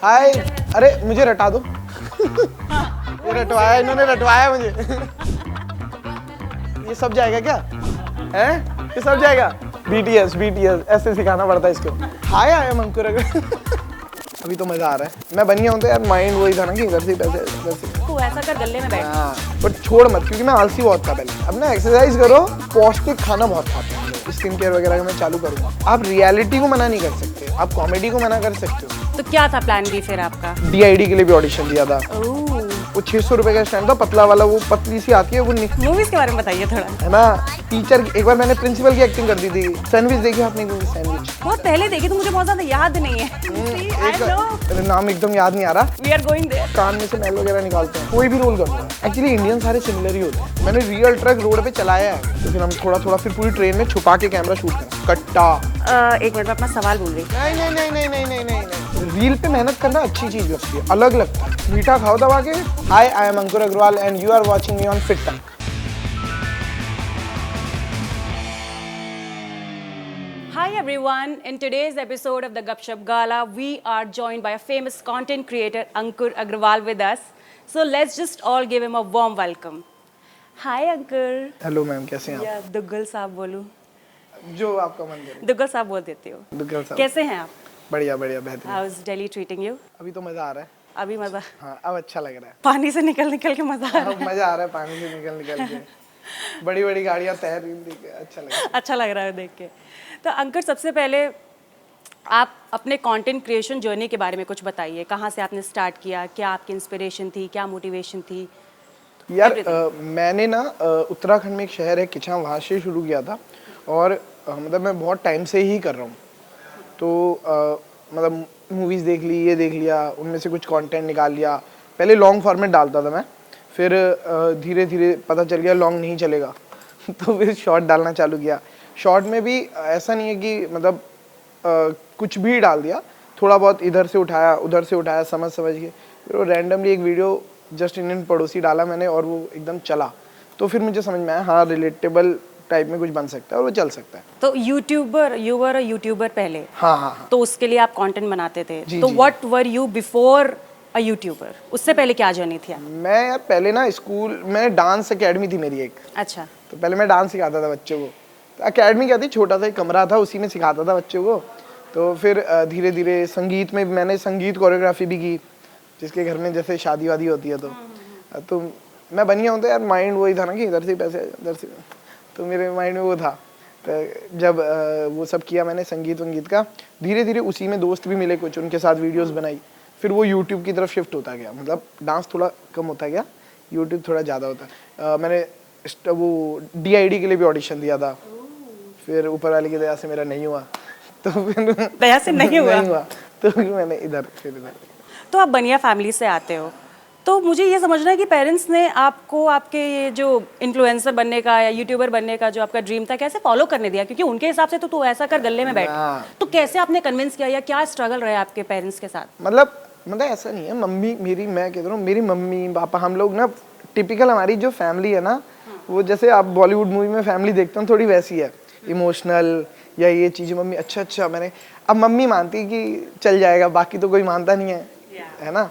हाय। अरे मुझे रटा दो। ये रटवाया, इन्होंने रटवाया मुझे। ये सब जाएगा क्या? हैं? ये सब जाएगा? BTS ऐसे सिखाना पड़ता है इसको। हाय आई एम अंकुर अग्रवाल। अभी तो मजा आ रहा है। मैं बन गया हूँ तो यार माइंड वही था ना कि इधर से पैसे इधर से। तू ऐसा कर गले में बैठ। हाँ, बट छोड़ मत क्योंकि मैं आलसी बहुत था पहले। अब ना एक्सरसाइज करो, पौष्टिक खाना बहुत खाते हैं। स्किन केयर वगैरह का मैं चालू करूँगा। आप रियलिटी को मना नहीं कर सकते, आप कॉमेडी को मना कर सकते हो। तो क्या था प्लान बी फिर आपका? DID के लिए भी ऑडिशन दिया था। वो 600 रुपए का स्टैंड था, पतला वाला, वो पतली सी आती है वो मूवीज के बारे में बताइए थोड़ा। है ना। टीचर, एक बार मैंने प्रिंसिपल की एक्टिंग कर दी थी। सैंडविच देखी आपने? सैंडविच बहुत पहले देखी तो मुझे बहुत ज्यादा याद नहीं है। अरे नाम एकदम याद नहीं आ रहा। We are going there. कान में से मैल वगैरह निकालते हैं, कोई भी रोल करूँगा। एक्चुअली इंडियन सारे सिमिलर ही होते हैं। मैंने रियल ट्रक रोड पे चलाया है, तो फिर हम थोड़ा थोड़ा फिर पूरी ट्रेन में छुपा के कैमरा शूट करें। कट्टा। एक मिनट में अपना सवाल भूल गई। नहीं। रील पे मेहनत करना अच्छी चीज लगती है, अलग लगता है। मीठा खाओ दबा के। Hi I am Ankur Agarwal and you are watching me on Fit Tak. Hi everyone, in today's episode of the Gupshup Gala, we are joined by a famous content creator, Ankur Agrawal with us. So let's just all give him a warm welcome. Hi Ankur. Hello ma'am, कैसे हैं या दुग्गल साहब बोलूं? आप? जो आपका मन करे। दुग्गल साहब बोल देती हो। दुग्गल साहब। कैसे हैं आप? बढ़िया बेहतरीन। How is Delhi treating you? अभी तो मजा आ रहा है। अभी मजा? हाँ, अब अच्छा लग रहा है। पानी से निकल के मजा आ रहा है। अब मजा आ रहा है पानी से निकल के। बड़ी गाड़ियाँ तैर रही देख के अच्छा लग रहा है। अच्छा लग रहा है देख के। तो अंकुर, सबसे पहले आप अपने कंटेंट क्रिएशन जर्नी के बारे में कुछ बताइए। कहाँ से आपने स्टार्ट किया, क्या आपकी इंस्पिरेशन थी, क्या मोटिवेशन थी? यार मैंने ना उत्तराखंड में एक शहर है किछा, वहाँ से शुरू किया था। और मतलब मैं बहुत टाइम से ही कर रहा हूँ। तो मतलब मूवीज़ देख ली, ये देख लिया, उनमें से कुछ कंटेंट निकाल लिया। पहले लॉन्ग फॉर्मेट डालता था मैं, फिर धीरे धीरे पता चल गया लॉन्ग नहीं चलेगा। तो फिर शॉर्ट डालना चालू किया। शॉर्ट में भी ऐसा नहीं है कि मतलब कुछ भी डाल दिया, थोड़ा बहुत इधर से उठाया उधर से उठाया, समझ के फिर वो रैंडमली एक वीडियो जस्ट इंडियन पड़ोसी डाला मैंने और वो एकदम चला। तो फिर मुझे समझ में आया हाँ रिलेटेबल टाइप में कुछ बन सकता है और वो चल सकता है। तो YouTuber, you were a YouTuber पहले? हाँ। तो उसके लिए आप कंटेंट बनाते थे। तो जी। What were you before a YouTuber? उससे पहले क्या जर्नी थी? मैं यार पहले ना स्कूल में डांस एकेडमी थी मेरी एक। अच्छा। तो पहले मैं डांस सिखाता था बच्चों को। तो एकेडमी क्या थी, छोटा सा एक कमरा था, उसी में सिखाता था बच्चों को। तो फिर धीरे धीरे संगीत में मैंने संगीत कोरियोग्राफी भी की, जिसके घर में जैसे शादी वादी होती है। तो मैं बन गया हूँ तो यार माइंड वही था ना कि इधर से पैसे इधर से, तो मेरे माइंड में वो था। तो जब वो सब किया मैंने संगीत वंगीत का, धीरे धीरे उसी में दोस्त भी मिले कुछ, उनके साथ वीडियोस बनाई। फिर वो यूट्यूब की तरफ शिफ्ट होता गया, मतलब डांस थोड़ा कम होता गया, यूट्यूब थोड़ा ज़्यादा होता। मैंने वो DID के लिए भी ऑडिशन दिया था, फिर ऊपर वाले की दया से मेरा नहीं हुआ। तो फिर दया से नहीं हुआ तो फिर मैंने इधर। तो आप बनिया फैमिली से आते हो, तो मुझे ये समझना है कि पेरेंट्स ने आपको आपके ये जो इन्फ्लुएंसर बनने का या यूट्यूबर बनने का जो आपका ड्रीम था, कैसे फॉलो करने दिया? क्योंकि उनके हिसाब से तो तू ऐसा कर गले में बैठ। तो कैसे आपने कन्विंस किया या क्या स्ट्रगल रहे आपके पेरेंट्स के साथ? मतलब ऐसा नहीं है। मम्मी मेरी, मैं कह रहा हूँ मेरी मम्मी पापा, हम लोग ना टिपिकल हमारी जो फैमिली है ना, वो जैसे आप बॉलीवुड मूवी में फैमिली देखते हो थोड़ी वैसी है, इमोशनल या ये चीज़ें। मम्मी अच्छा मैंने, अब मम्मी मानती कि चल जाएगा, बाकी तो कोई मानता नहीं है ना।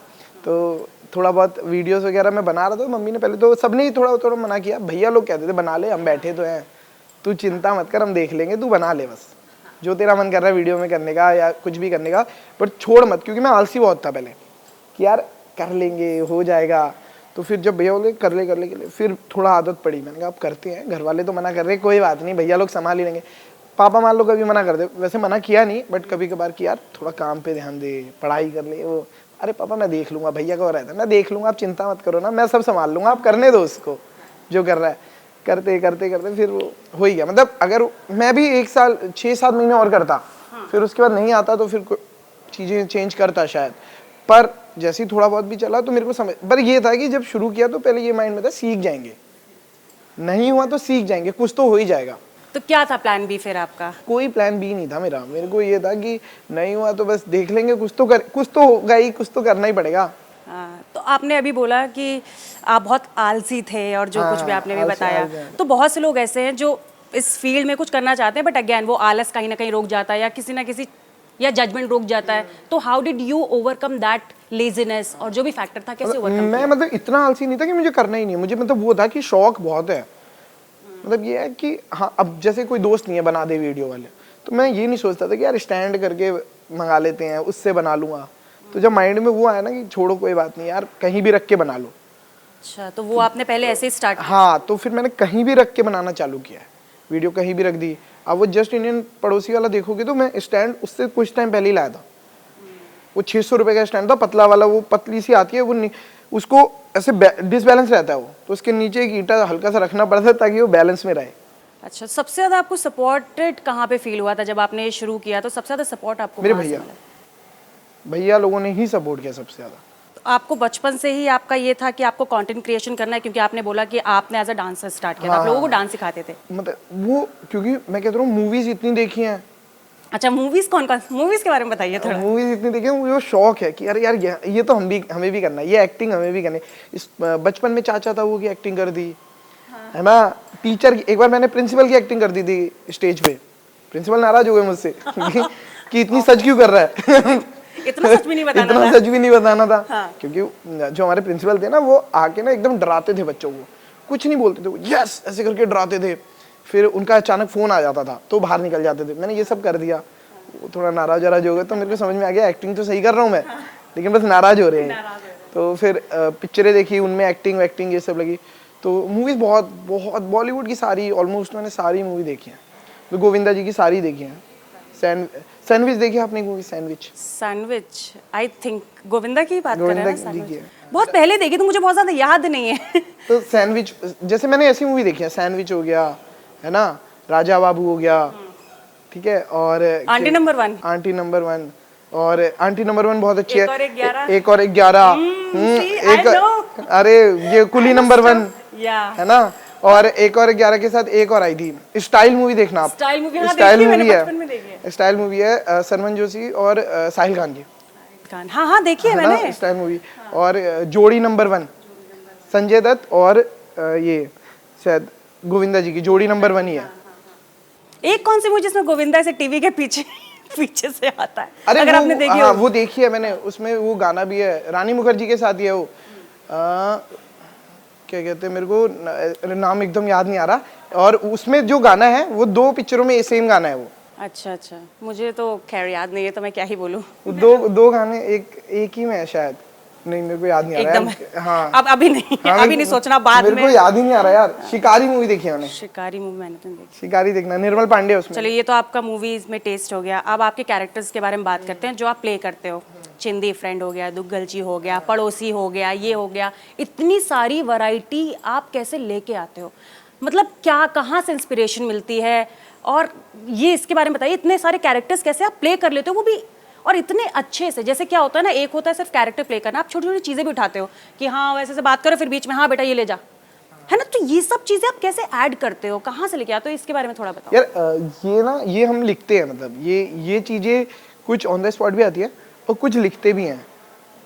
तो थोड़ा बहुत वीडियोस वगैरह मैं बना रहा था, मम्मी ने पहले तो सबने ही थोड़ा मना किया। भैया लोग कहते थे बना ले, हम बैठे तो हैं, तू चिंता मत कर, हम देख लेंगे, तू बना ले बस जो तेरा मन कर रहा है वीडियो में करने का या कुछ भी करने का, पर छोड़ मत। क्योंकि मैं आलसी बहुत था पहले कि यार कर लेंगे, हो जाएगा। तो फिर जब भैया बोले कर ले, फिर थोड़ा आदत पड़ी। मैंने कहा अब करते हैं, घर वाले तो मना कर रहे, कोई बात नहीं, भैया लोग संभाल ही लेंगे। पापा मान लो कभी मना कर दे, वैसे मना किया नहीं, बट कभी कभार कि यार थोड़ा काम पे ध्यान दे, पढ़ाई कर ले। वो अरे पापा मैं देख लूंगा, भैया का रहता है मैं देख लूंगा, आप चिंता मत करो ना, मैं सब संभाल लूंगा, आप करने दो उसको जो कर रहा है। करते फिर वो हो ही गया। मतलब अगर मैं भी 1 साल 6-7 महीने और करता, फिर उसके बाद नहीं आता तो फिर चीज़ें चेंज करता शायद। पर जैसे ही थोड़ा बहुत भी चला तो मेरे को समझ, पर ये था कि जब शुरू किया तो पहले ये माइंड में था सीख जाएंगे, नहीं हुआ तो सीख जाएंगे, कुछ तो हो ही जाएगा। तो क्या था प्लान बी फिर आपका? कोई प्लान बी नहीं था मेरा। मेरे को ये था कि नहीं हुआ तो बस देख लेंगे, कुछ तो होगा ही, कुछ तो करना ही पड़ेगा। तो आपने अभी बोला कि आप बहुत आलसी थे और जो कुछ भी आपने भी बताया, तो बहुत से लोग ऐसे हैं जो इस फील्ड में कुछ करना चाहते हैं, बट अगेन वो आलस कहीं ना कहीं रोक जाता है या किसी ना किसी या जजमेंट रुक जाता है, तो how did you overcome that laziness और जो भी फैक्टर था, कैसे ओवरकम? मैं मतलब इतना आलसी नहीं था कि मुझे करना ही नहीं है, मुझे मतलब वो था कि शौक बहुत है। मतलब ये है कि हाँ, अब जैसे कोई दोस्त नहीं है बना दे वीडियो वाले, तो मैं ये नहीं सोचता था कि यार स्टैंड करके मंगा लेते हैं, उससे बना लूंगा। तो जब माइंड में वो आया ना कि छोड़ो कोई बात नहीं यार, कहीं भी रख के बना लो। अच्छा, तो वो आपने पहले ऐसे ही स्टार्ट? हाँ, तो फिर मैंने कहीं भी रख के बनाना चालू किया है, वीडियो कहीं भी रख दी। अब वो जस्ट इंडियन पड़ोसी वाला देखोगे तो मैं स्टैंड उससे कुछ टाइम पहले ही लाया था। वो 600 रुपए का स्टैंड था, पतला वाला, वो पतली सी आती है वो, उसको ऐसे डिसबैलेंस रहता है वो, तो उसके नीचे एक ईंटा हल्का सा रखना पड़ता है ताकि वो बैलेंस में रहे। अच्छा, सबसे ज्यादा आपको सपोर्टेड कहाँ पे फील हुआ था जब आपने ये शुरू किया? तो सबसे ज्यादा सपोर्ट आपको मेरे कहाँ से भैया, मिला? भैया लोगों ने ही सपोर्ट किया सबसे ज्यादा। तो आपको बचपन से ही आपका ये था कि आपको कंटेंट क्रिएशन करना है, क्योंकि आपने बोला कि आपने एज अ डांसर स्टार्ट किया था, आप लोगों को डांस सिखाते थे? मतलब वो क्योंकि मैं कहता हूँ मूवीज इतनी देखी हैं, अच्छा, मूवीज कौन कौन, मूवीज के बारे में बताइए थोड़ा। मूवीज इतनी देखी हैं, मुझे वो शौक है कि यार यार ये तो हमें भी करना है, ये एक्टिंग हमें भी करनी है। इस बचपन में चाचा था वो की एक्टिंग कर दी है ना, टीचर एक बार मैंने प्रिंसिपल की एक्टिंग कर दी थी स्टेज पे, प्रिंसिपल नाराज हो गए मुझसे कि इतनी सच क्यों कर रहा है इतना सच भी नहीं बताना इतना था। सच भी नहीं बताना था। हाँ। क्योंकि जो हमारे प्रिंसिपल थे ना, वो आके ना एकदम डराते थे बच्चों को, कुछ नहीं बोलते थे वो, यस ऐसे करके डराते थे। फिर उनका अचानक फोन आ जाता था तो बाहर निकल जाते थे। मैंने ये सब कर दिया, वो थोड़ा नाराज हो गए, तो मेरे को समझ में आ गया एक्टिंग तो सही कर रहा हूँ मैं, लेकिन बस नाराज हो रहे हैं। तो फिर पिक्चरें देखी, उनमें एक्टिंग ये सब लगी। तो मूवीज बहुत बहुत बॉलीवुड की सारी ऑलमोस्ट मैंने सारी मूवी देखी हैं। तो गोविंदा जी की सारी देखी हैं। सैंडविच देखी आपने movie? Sandwich, I think Govinda की बात कर रहे हैं ना? गोविंदा जी की सैंडविच है। बहुत पहले देखी, तो मुझे बहुत ज्यादा याद नहीं है। तो सैंडविच, जैसे मैंने ऐसी मूवी देखी है, सैंडविच हो गया है ना, राजा बाबू हो गया, ठीक है, और आंटी नंबर 1, आंटी नंबर 1, और आंटी नंबर 1 बहुत अच्छी है। एक और एक 11, एक और एक 11, see, I know. अरे ये कुली नंबर 1 या है ना, और एक और 11 के साथ एक और आई थी स्टाइल मूवी, देखना आप। स्टाइल मूवी, हाँ स्टाइल देखी है, मैंने मूवी बचपन में देखी है, स्टाइल मूवी है, सलमान जोशी और साहिल खान की, है। हाँ हाँ देखी है मैंने। Style movie. और जोड़ी नंबर 1 संजय दत्त और ये शायद गोविंदा जी की जोड़ी नंबर 1 ही है। एक कौन सी मूवी जिसमें गोविंदा से टीवी के पीछे पीछे से आता है, अरे अगर वो, आपने देखी हाँ, हो? वो देखी है मैंने, उसमें वो गाना भी है, रानी मुखर्जी के साथ ही है वो, क्या कहते हैं, मेरे को नाम एकदम याद नहीं आ रहा। और उसमें जो गाना है वो 2 पिक्चरों में सेम गाना है वो। अच्छा अच्छा, मुझे तो खैर याद नहीं है, तो मैं क्या ही बोलूं। दो गाने एक ही में है शायद, नहीं मेरे को याद नहीं आ रहा एकदम है। हाँ, अब अभी नहीं, हाँ, अभी नहीं सोचना, बाद मेरे में। को याद ही नहीं आ रहा यार। शिकारी मूवी देखी है मैंने, शिकारी मूवी मैंने तो नहीं देखी। शिकारी देखना, निर्मल पांडे उसमें। चलिए, ये तो आपका मूवीज में टेस्ट हो गया। अब आपके कैरेक्टर्स के बारे में बात करते हैं जो आप प्ले करते हो। चिंदी फ्रेंड हो गया, दुग्गल जी हो गया, पड़ोसी हो गया, ये हो गया, इतनी सारी वैरायटी आप कैसे लेके आते हो? मतलब क्या, कहाँ से इंस्पिरेशन मिलती है? और ये इसके बारे में बताइए, इतने सारे कैरेक्टर्स कैसे आप प्ले कर लेते हो, वो भी और इतने अच्छे से? जैसे क्या होता है ना, एक होता है सिर्फ कैरेक्टर प्ले करना, आप छोटी छोटी चीज़ें भी उठाते हो कि हाँ वैसे से बात करो, फिर बीच में हाँ बेटा ये ले जा, है ना? तो ये सब चीज़ें आप कैसे ऐड करते हो, कहाँ से लेके आते हो? इसके बारे में थोड़ा बताओ यार। ये हम लिखते हैं, मतलब ये चीजें कुछ ऑन द स्पॉट भी आती है और कुछ लिखते भी हैं।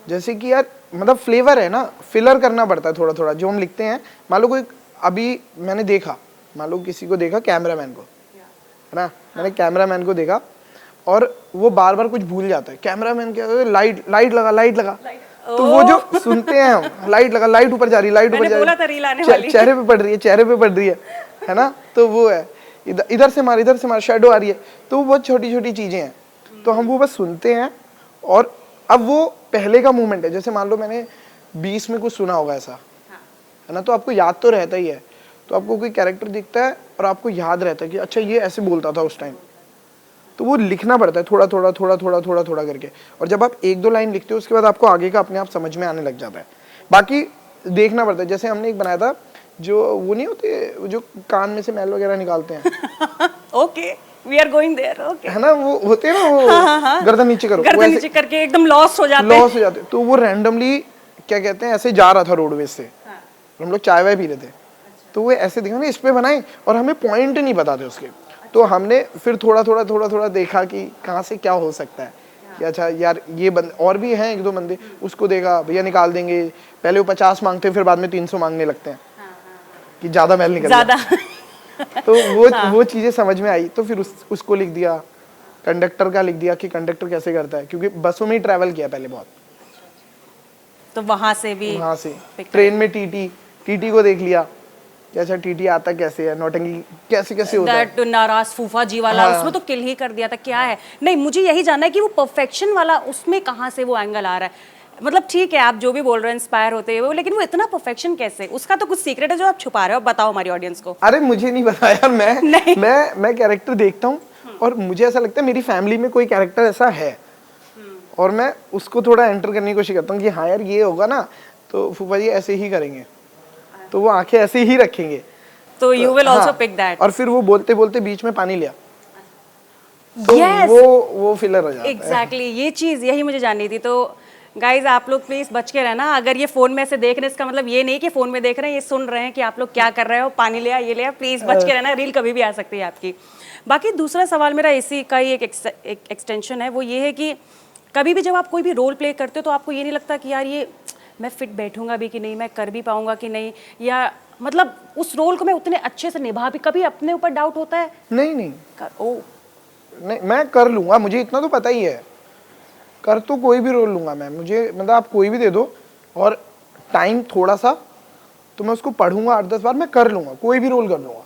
जैसे कि यार मतलब फ्लेवर है ना, फिलर करना पड़ता है थोड़ा थोड़ा जो हम लिखते हैं। मान लो कोई, अभी मैंने देखा, मान लो किसी को देखा, कैमरामैन को, है ना, मैंने कैमरामैन को देखा और वो बार बार कुछ भूल जाता है। कैमरामैन क्या, लाइट लगा, तो वो जो सुनते हैं हम, लाइट ऊपर जा रही है, लाइट ऊपर जा रही है, चेहरे पे पड़ रही है ना, तो वो है, इधर से मार, शैडो आ रही है। तो वो बहुत छोटी छोटी चीजें हैं, तो हम वो बस सुनते हैं। और अब वो पहले का मूवमेंट है, जैसे मान लो मैंने 20 में कुछ सुना होगा ऐसा, है ना, तो आपको याद तो रहता ही है। तो आपको कोई कैरेक्टर दिखता है और आपको याद रहता है कि अच्छा ये ऐसे बोलता था उस टाइम, तो वो लिखना पड़ता है थोड़ा करके। और जब आप 1-2 लाइन लिखते हो, उसके बाद आपको आगे का अपने आप समझ में आने लग जाता है। बाकी देखना पड़ता है। जैसे हमने एक बनाया था, जो वो नहीं होते जो कान में से मैल वगैरह निकालते हैं okay, we are going there, okay, है ना, वो होते हैं ना, वो गर्दन नीचे करो, गर्दन नीचे करके एकदम लॉस्ट हो जाते। तो वो रैंडमली क्या कहते हैं, ऐसे जा रहा था रोडवेज से, हम लोग चाय वाय पी रहे थे, तो वो ऐसे दिखा ना, इस पे बनाए, और हमें पॉइंट नहीं पता थे उसके। तो हमने फिर थोड़ा देखा कि कहाँ से क्या हो सकता है, कि अच्छा यार ये और भी हैं 1-2 बंदे, उसको देखा, भैया निकाल देंगे, पहले वो 50 मांगते, फिर बाद में 300 मांगने लगते हैं कि ज्यादा मैल निकल ज्यादा। तो वो चीजें समझ में आई, तो फिर उसको लिख दिया। कंडक्टर का लिख दिया कि कंडक्टर कैसे करता है, क्योंकि बसों में ही ट्रैवल किया पहले बहुत, तो वहां से भी वहां से pick ट्रेन में टीटी को देख लिया कि अच्छा टीटी आता कैसे है, नौटंकी कैसे कैसे होता है। दैट नाराज फूफा जी वाला, हाँ। उसमें तो किल ही कर दिया था, क्या है। नहीं, मुझे यही जानना है कि वो परफेक्शन वाला उसमें कहाँ से वो एंगल आ रहा है। मतलब ठीक है, आप जो भी बोल रहे हैं इंस्पायर होते हैं वो, लेकिन वो इतना परफेक्शन कैसे, उसका तो कुछ सीक्रेट है जो आप छुपा रहे हो, बताओ हमारी ऑडियंस को। अरे मुझे नहीं पता यार, नहीं। मैं कैरेक्टर देखता हूँ और मुझे ऐसा लगता है मेरी फैमिली में कोई कैरेक्टर ऐसा है, और मैं उसको थोड़ा एंटर करने की कोशिश करता हूँ कि हाँ यार ये होगा ना तो फूफा जी ऐसे ही करेंगे, तो वो आंखें ऐसे ही रखेंगे, तो यू विल हाँ, आल्सो पिक दैट। और फिर वो बोलते बोलते बीच में पानी लिया तो Yes! वो फिलर हो जाता है। एग्जैक्टली ये चीज यही मुझे जाननी थी। तो गाइज आप लोग प्लीज बच के रहना, अगर ये फोन में से देख रहे हैं इसका मतलब ये नहीं कि फोन में देख रहे हैं, ये सुन रहे हैं कि आप लोग क्या कर रहे हो, पानी लिया ये लिया, प्लीज बच के रहना, रील कभी भी आ सकती है आपकी। बाकी दूसरा सवाल मेरा इसी का ही एक एक्सटेंशन है, वो ये है कि कभी भी जब आप कोई भी रोल प्ले करते हो तो आपको ये नहीं लगता कि यार ये मैं फिट बैठूंगा भी कि नहीं, मैं कर भी पाऊंगा कि नहीं, या मतलब उस रोल को मैं उतने अच्छे से निभा भी, कभी अपने ऊपर डाउट होता है? नहीं ओ नहीं, मैं कर लूंगा, मुझे इतना तो पता ही है, कर तो कोई भी रोल लूंगा मैं, मुझे मतलब आप कोई भी दे दो और टाइम थोड़ा सा तो मैं उसको पढ़ूंगा 8-10 बार, मैं कर लूंगा, कोई भी रोल कर लूंगा,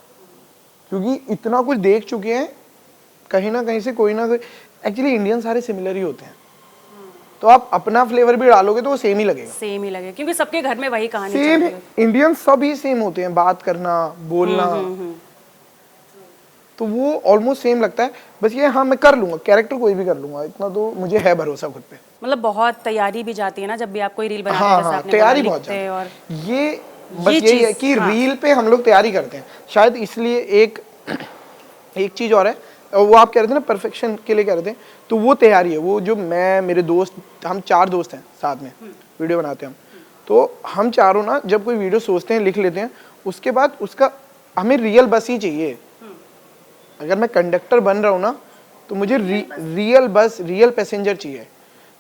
क्योंकि इतना कुछ देख चुके हैं कहीं ना कहीं से, कोई ना कोई। एक्चुअली इंडियन सारे सिमिलर ही होते हैं, तो आप अपना फ्लेवर भी डालोगे तो वो सेम ही लगेगा, सेम ही लगे, क्योंकि सबके घर में वही कहानी सेम। चल रही है। इंडियन सब ही सेम होते हैं, बात करना, बोलना, तो वो ऑलमोस्ट सेम लगता है। बस ये हाँ मैं कर लूंगा, कैरेक्टर कोई भी कर लूंगा, इतना तो मुझे है भरोसा खुद पे। मतलब बहुत तैयारी भी जाती है ना जब भी आप कोई रील बनाते हाँ हैं, जैसे हाँ, आपने तैयारी बोला, बहुत लिखते हैं ज्यादा। और ये बस ये यही है चीज़, कि हाँ। रील पे हम लोग तैयारी करते हैं, शायद इसलिए। एक चीज और है, वो आप कह रहे थे ना परफेक्शन के लिए कह रहे थे, तो वो तैयारी है। वो जो मैं, मेरे दोस्त, हम 4 दोस्त हैं साथ में वीडियो बनाते हैं हम, तो हम चारों ना जब कोई वीडियो सोचते हैं, लिख लेते हैं, उसके बाद उसका हमें रियल बस ही चाहिए। अगर मैं कंडक्टर बन रहा हूँ ना तो मुझे रियल बस, रियल पैसेंजर चाहिए,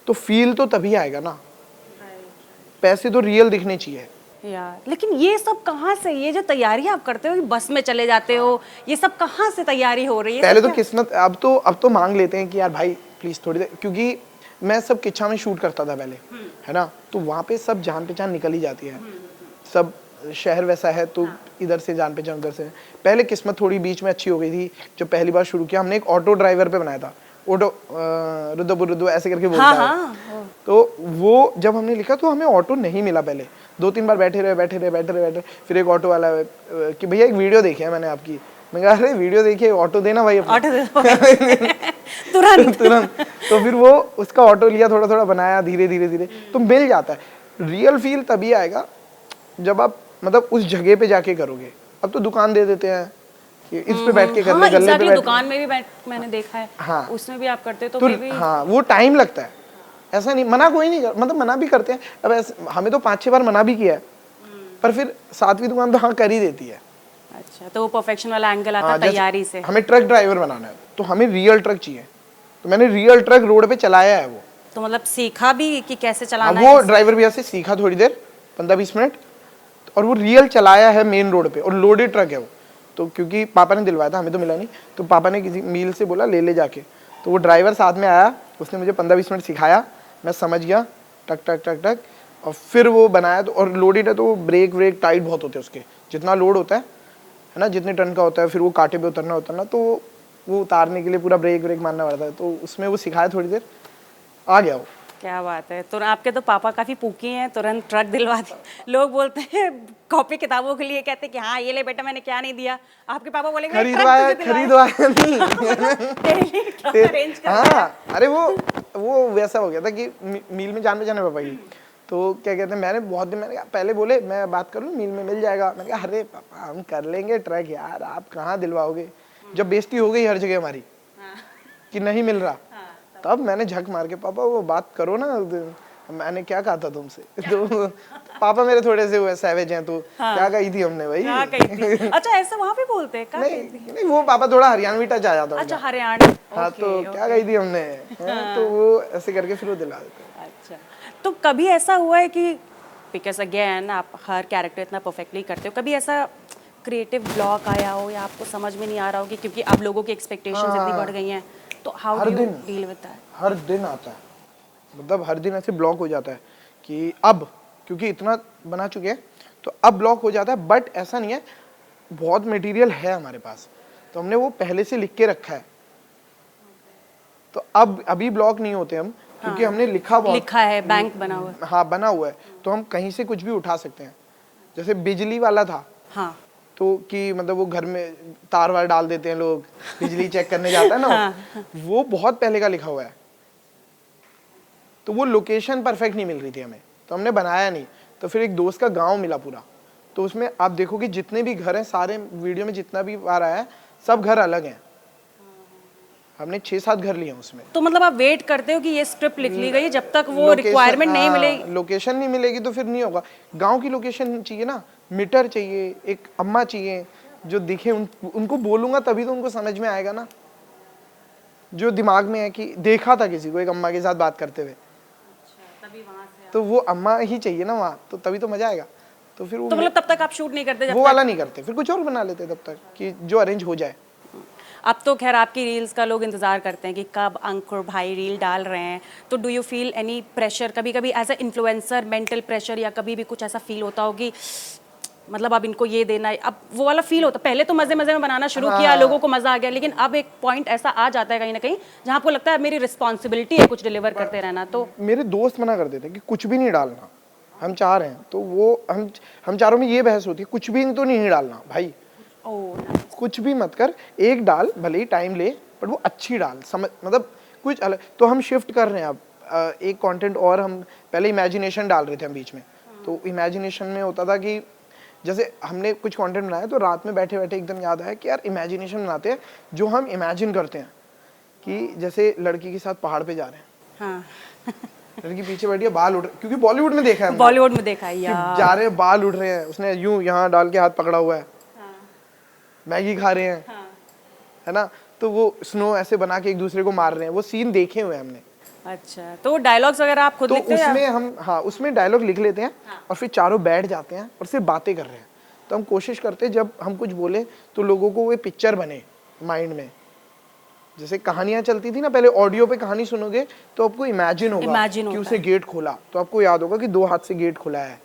तो फील तो तभी आएगा ना, पैसे तो रियल दिखने चाहिए। यार लेकिन ये सब कहाँ से, ये जो तैयारी आप करते हो, बस में चले जाते हो, ये सब कहाँ से तैयारी हो रही है? पहले तो किस्मत, अब तो मांग लेते हैं कि यार भाई प्लीज थोड़ी देर, क्योंकि मैं सब किच्छा में शूट करता था पहले, है ना, तो वहाँ पे सब जान पहचान निकल ही जाती है, सब शहर वैसा है, तो इधर से जान पहचान, उधर से। पहले किस्मत थोड़ी बीच में अच्छी हो गई थी, जब पहली बार शुरू किया हमने, एक ऑटो ड्राइवर पे बनाया था, ऑटो रुद्दो ऐसे करके बोलता है। हाँ। तो वो जब हमने लिखा तो हमें ऑटो नहीं मिला, पहले 2-3 बार बैठे रहे, फिर एक ऑटो वाला कि भैया एक वीडियो देखी है मैंने आपकी, मैं कहा अरे वीडियो देखिए, ऑटो देना भाई अपना। ऑटो दे तुरंत तुरंत। तो फिर वो उसका ऑटो लिया, थोड़ा थोड़ा बनाया, धीरे धीरे तो मिल जाता है। रियल फील तभी आएगा जब आप मतलब उस जगह पे जाके करोगे। अब तो दुकान दे देते हैं कि इस पे बैठ के कर ले, गले पे बैठ, दुकान में भी मैंने देखा है, हाँ, उसमें भी आप करते हो, तो तो maybe हाँ वो टाइम लगता है, ऐसा नहीं, मना कोई नहीं कर, मतलब मना भी करते हैं। अब ऐसे हमें तो 5-6 बार मना भी किया है, पर फिर 7वीं दुकान तो हाँ कर ही देती है। अच्छा, तो वो परफेक्शन वाला एंगल आता हाँ, है तैयारी से। हमें ट्रक ड्राइवर बनाना है तो हमें रियल ट्रक चाहिए, तो मैंने रियल ट्रक रोड पे चलाया है वो। तो मतलब सीखा भी कि कैसे चलाना वो है? ड्राइवर भैया से सीखा थोड़ी देर, 15-20 मिनट, और वो रियल चलाया है मेन रोड पे, और लोडेड ट्रक है वो। तो क्योंकि पापा ने दिलवाया था, हमें तो मिला नहीं, तो पापा ने किसी मील से बोला ले जाके, तो वो ड्राइवर साथ में आया, उसने मुझे 15-20 मिनट सिखाया, मैं समझ गया, टक टक टक टक, और फिर वो बनाया। तो और लोडेड है तो ब्रेक व्रेक टाइट बहुत होते हैं उसके, जितना लोड होता है ना, जितने टन का होता है, फिर वो कांटे पे उतरना, तो वो उतारने के लिए पूरा ब्रेक व्रेक मारना पड़ता है। तो उसमें वो सिखाया, थोड़ी देर आ गया वो। क्या बात है। तो आपके तो पापा काफी पूकी हैं, तुरंत ट्रक दिलवा दी। लोग बोलते हैं कॉपी किताबों के लिए, कहते हैं कि हाँ ये ले बेटा मैंने क्या नहीं दिया, आपके पापा बोलेंगे खरीदवाया नहीं। ट्रक अरेंज कर। हाँ, अरे वो वैसा हो गया था कि मील में जान पहचान है पापा की, तो क्या कहते हैं, मैंने बहुत दिन, मैंने कहा पहले बोले मैं बात कर लूँ, मील में मिल जाएगा। मैंने कहा अरे पापा हम कर लेंगे ट्रक यार, आप कहाँ दिलवाओगे। जब बेइज्जती हो गई हर जगह हमारी कि नहीं मिल रहा, तब मैंने झक मार के, पापा वो बात करो ना, मैंने क्या कहा था तुमसे। तो पापा मेरे थोड़े से हुए सैवेज हैं, तो क्या कही थी हमने भाई, क्या कही थी? अच्छा ऐसा वहाँ पे बोलते हैं? क्या कही थी? नहीं वो पापा थोड़ा हरियाणवी टच आ जाता है। अच्छा हरियाणा। हाँ, तो क्या कही थी हमने, तो वो ऐसे करके फिर वो दिला देते। अच्छा, तो कभी ऐसा हुआ है कि बिकॉज अगेन आप हर कैरेक्टर इतना परफेक्टली करते हो, कभी ऐसा क्रिएटिव ब्लॉक आया हो या आपको समझ में नहीं आ रहा हो कि क्योंकि अब लोगों की एक्सपेक्टेशंस इतनी बढ़ गई हैं, तो हाउ हर डू यू दिन। Deal with that? हर दिन आता है, मतलब हर दिन ऐसे ब्लॉक हो जाता है कि अब क्योंकि इतना बना चुके हैं तो अब ब्लॉक हो जाता है। बट ऐसा नहीं है, बहुत मटेरियल है हमारे पास, तो हमने वो पहले से लिख के रखा है, तो अब अभी ब्लॉक नहीं होते हम, क्योंकि हमने लिखा है, बैंक बना हुआ है। हाँ बना हुआ है, तो हम कहीं से कुछ भी उठा सकते हैं। जैसे बिजली वाला था, हाँ तो कि मतलब वो घर में तार वार डाल देते हैं लोग, बिजली चेक करने जाता है ना, वो बहुत पहले का लिखा हुआ है। तो वो लोकेशन परफेक्ट नहीं मिल रही थी हमें, तो हमने बनाया नहीं। तो फिर एक दोस्त का गांव मिला पूरा, तो उसमें आप देखो कि जितने भी घर हैं, सारे वीडियो में जितना भी बार आया है, सब घर अलग हैं। हमने 6-7 घर लिए हैं उसमें। तो मतलब आप वेट करते हो कि ये स्क्रिप्ट लिख ली गई, जब तक वो रिक्वायरमेंट नहीं मिलेगी? लोकेशन नहीं मिलेगी तो फिर नहीं होगा। गांव की लोकेशन चाहिए ना, मीटर चाहिए, एक अम्मा चाहिए जो दिखे, उनको बोलूंगा तभी तो उनको समझ में आएगा ना, जो दिमाग में है कि देखा था किसी को एक अम्मा के साथ बात करते हुए, तो वो अम्मा ही चाहिए ना वहाँ, तो तभी तो मजा आएगा। तो फिर वो तो मतलब तब तक आप शूट नहीं करते? वो वाला नहीं करते, फिर कुछ और बना लेते तब तक कि जो अरेंज हो जाए। अब तो खैर आपकी रील्स का लोग इंतजार करते हैं कि कब अंकुर भाई रील डाल रहे हैं, तो do you feel any pressure कभी कभी as a influencer, mental pressure, या कभी भी कुछ ऐसा फील होता हो कि मतलब अब इनको ये देना है, अब वो वाला फील होता? पहले तो मजे मजे में बनाना शुरू किया, लोगों को मजा आ गया, लेकिन अब एक पॉइंट ऐसा आ जाता है कहीं ना कहीं जहाँ आपको लगता है मेरी रिस्पॉन्सिबिलिटी है कुछ डिलीवर करते रहना। तो मेरे दोस्त मना कर देते हैं कि कुछ भी नहीं डालना, हम चार हैं, तो वो हम चारों में ये बहस होती है, कुछ भी तो नहीं डालना भाई, कुछ भी मत कर, एक डाल, भले ही टाइम ले, बट वो अच्छी डाल, समझ, मतलब कुछ अलग। तो हम शिफ्ट कर रहे हैं अब एक कंटेंट, और हम पहले इमेजिनेशन डाल रहे थे हम बीच में, तो इमेजिनेशन में होता था कि जैसे हमने कुछ कंटेंट बनाया तो रात में बैठे बैठे एकदम याद आया कि यार इमेजिनेशन बनाते हैं, जो हम इमेजिन करते हैं कि जैसे लड़की के साथ पहाड़ पे जा रहे हैं, हाँ लड़की पीछे बैठी है, बाल उड़ रहे, क्योंकि बॉलीवुड में देखा है, बॉलीवुड में देखा है कि यार, जा रहे हैं, बाल उड़ रहे हैं, उसने यूं यहाँ डाल के हाथ पकड़ा हुआ है, मैगी खा रहे हैं, है ना, तो वो स्नो ऐसे बना के एक दूसरे को मार रहे हैं, वो सीन देखे हुए हैं हमने। अच्छा, तो डायलॉग्स वगैरह आप खुद तो लिखते हैं? उसमें हम, हाँ, उसमें डायलॉग लिख लेते हैं, और फिर चारों बैठ जाते हैं और सिर्फ बातें कर रहे हैं। तो हम कोशिश करते हैं जब हम कुछ बोले तो लोगों को वो पिक्चर बने माइंड में। जैसे कहानियां चलती थी ना पहले, ऑडियो पे कहानी सुनोगे तो आपको इमेजिन होगा कि उसने गेट खोला, तो आपको याद होगा कि 2 हाथ से गेट खोला है।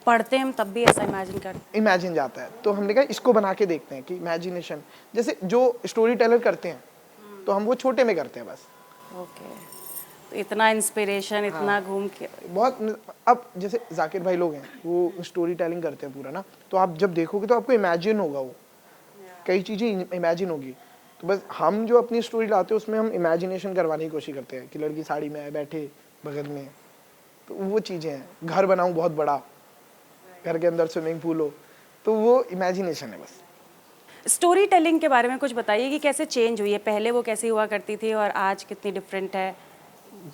पढ़ते हैं हम तब भी ऐसा इमेजिन करते, इमेजिन जाता है, तो हमने कहा इसको बना के देखते हैं कि इमेजिनेशन, जैसे जो स्टोरी टेलर करते हैं तो हम वो छोटे में करते हैं बस। ओके, तो इतना इंस्पिरेशन, इतना घूम के बहुत। अब जैसे जाकिर भाई लोग हैं, वो स्टोरी टेलिंग करते हैं पूरा ना, तो आप जब देखोगे तो आपको इमेजिन होगा, वो कई चीज़ें इमेजिन होगी। तो बस हम जो अपनी स्टोरी लाते हैं उसमें हम इमेजिनेशन करवाने की कोशिश करते हैं कि लड़की साड़ी में आए, बैठे बगल में, तो वो चीज़ें हैं। घर बनाऊँ बहुत बड़ा, घर के अंदर स्विमिंग पूल हो, तो वो इमेजिनेशन है बस। स्टोरी टेलिंग के बारे में कुछ बताइए कि कैसे चेंज हुई है, पहले वो कैसी हुआ करती थी और आज कितनी डिफरेंट है?